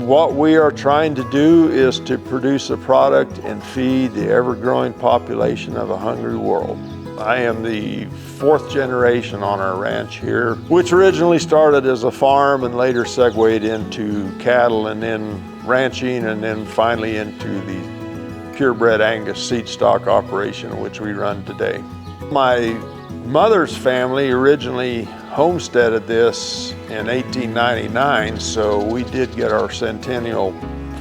What we are trying to do is to produce a product and feed the ever-growing population of a hungry world. I am the 4th generation on our ranch here, which originally started as a farm and later segued into cattle and then ranching and then finally into the purebred Angus seed stock operation which we run today. My mother's family originally homesteaded this in 1899, so we did get our Centennial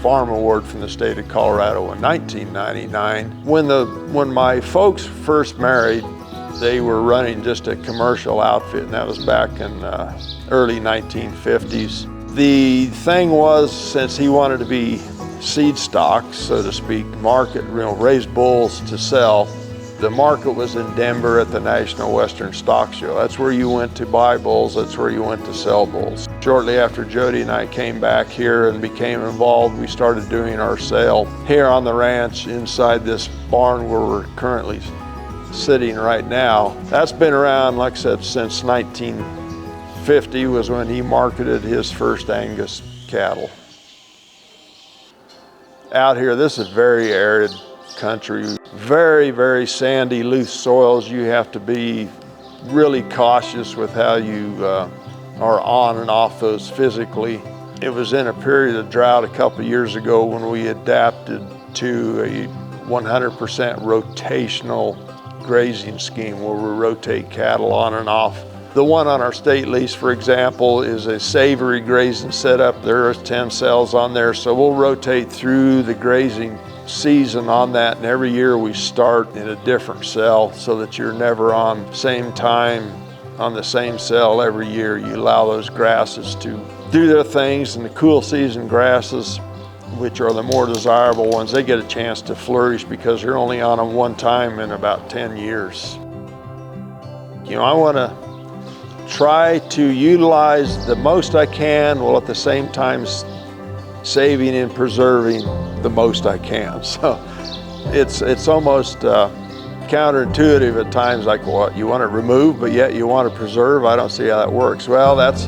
Farm Award from the state of Colorado in 1999. When my folks first married, they were running just a commercial outfit, and that was back in early 1950s. The thing was, since he wanted to be seed stock, so to speak, market, raise bulls to sell, the market was in Denver at the National Western Stock Show. That's where you went to buy bulls, that's where you went to sell bulls. Shortly after Jody and I came back here and became involved, we started doing our sale here on the ranch inside this barn where we're currently sitting right now. That's been around, like I said, since 1950 was when he marketed his first Angus cattle. Out here, this is very arid country. Very, very sandy, loose soils. You have to be really cautious with how you are on and off those physically. It was in a period of drought a couple of years ago when we adapted to a 100% rotational grazing scheme where we rotate cattle on and off. The one on our state lease, for example, is a savory grazing setup. There are 10 cells on there, so we'll rotate through the grazing season on that, and every year we start in a different cell so that you're never on same time on the same cell every year. You allow those grasses to do their things, and the cool season grasses, which are the more desirable ones, they get a chance to flourish because you're only on them one time in about 10 years. I want to try to utilize the most I can while at the same time saving and preserving the most I can. So it's almost counterintuitive at times, like what you want to remove but yet you want to preserve. I don't see how that works. Well, that's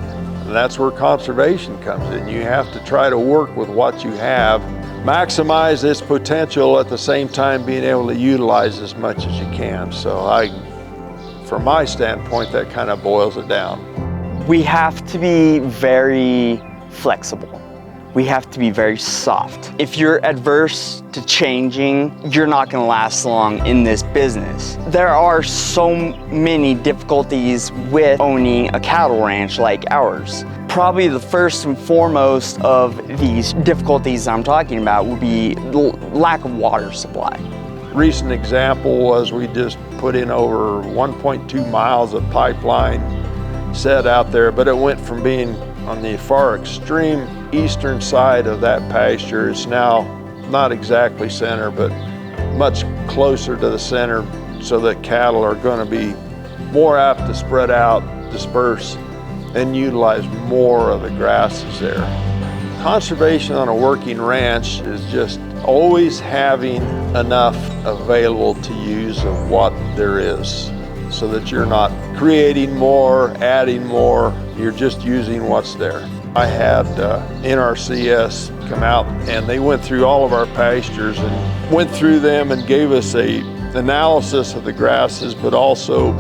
where conservation comes in. You have to try to work with what you have, maximize its potential at the same time being able to utilize as much as you can. So from my standpoint, that kind of boils it down. We have to be very flexible. We have to be very soft. If you're adverse to changing, you're not gonna last long in this business. There are so many difficulties with owning a cattle ranch like ours. Probably the first and foremost of these difficulties I'm talking about would be lack of water supply. Recent example was we just put in over 1.2 miles of pipeline set out there, but it went from being on the far extreme eastern side of that pasture. It's now not exactly center, but much closer to the center, so that cattle are going to be more apt to spread out, disperse, and utilize more of the grasses there. Conservation on a working ranch is just always having enough available to use of what there is, so that you're not creating more, adding more, you're just using what's there. I had NRCS come out and they went through all of our pastures and went through them and gave us an analysis of the grasses, but also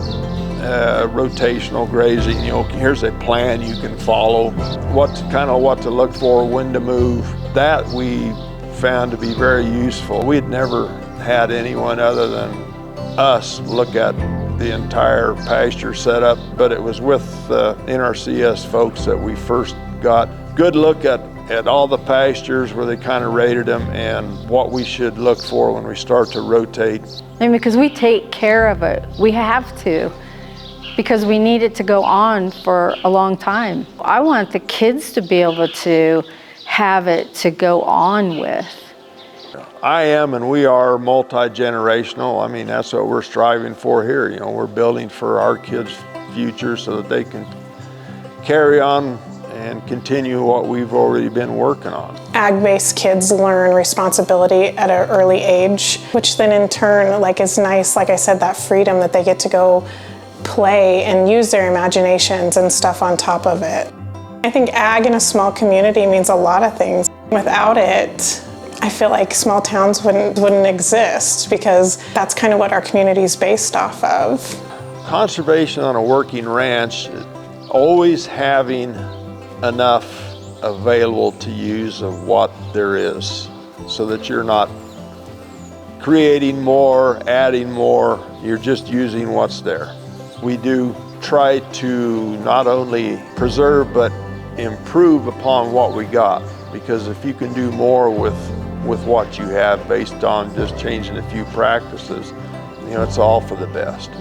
rotational grazing. Here's a plan you can follow, what to look for, when to move. That we found to be very useful. We had never had anyone other than us look at the entire pasture setup, but it was with NRCS folks that we first got good look at all the pastures, where they kind of rated them, and what we should look for when we start to rotate. Because we take care of it, we have to, because we need it to go on for a long time. I want the kids to be able to have it to go on with. I am, and we are multi-generational. That's what we're striving for here. We're building for our kids' future so that they can carry on and continue what we've already been working on. Ag-based kids learn responsibility at an early age, which then in turn is nice, like I said, that freedom that they get to go play and use their imaginations and stuff on top of it. I think ag in a small community means a lot of things. Without it, I feel like small towns wouldn't exist, because that's kind of what our community is based off of. Conservation on a working ranch, always having enough available to use of what there is, so that you're not creating more, adding more, you're just using what's there. We do try to not only preserve but improve upon what we got, because if you can do more with what you have based on just changing a few practices, you know, it's all for the best.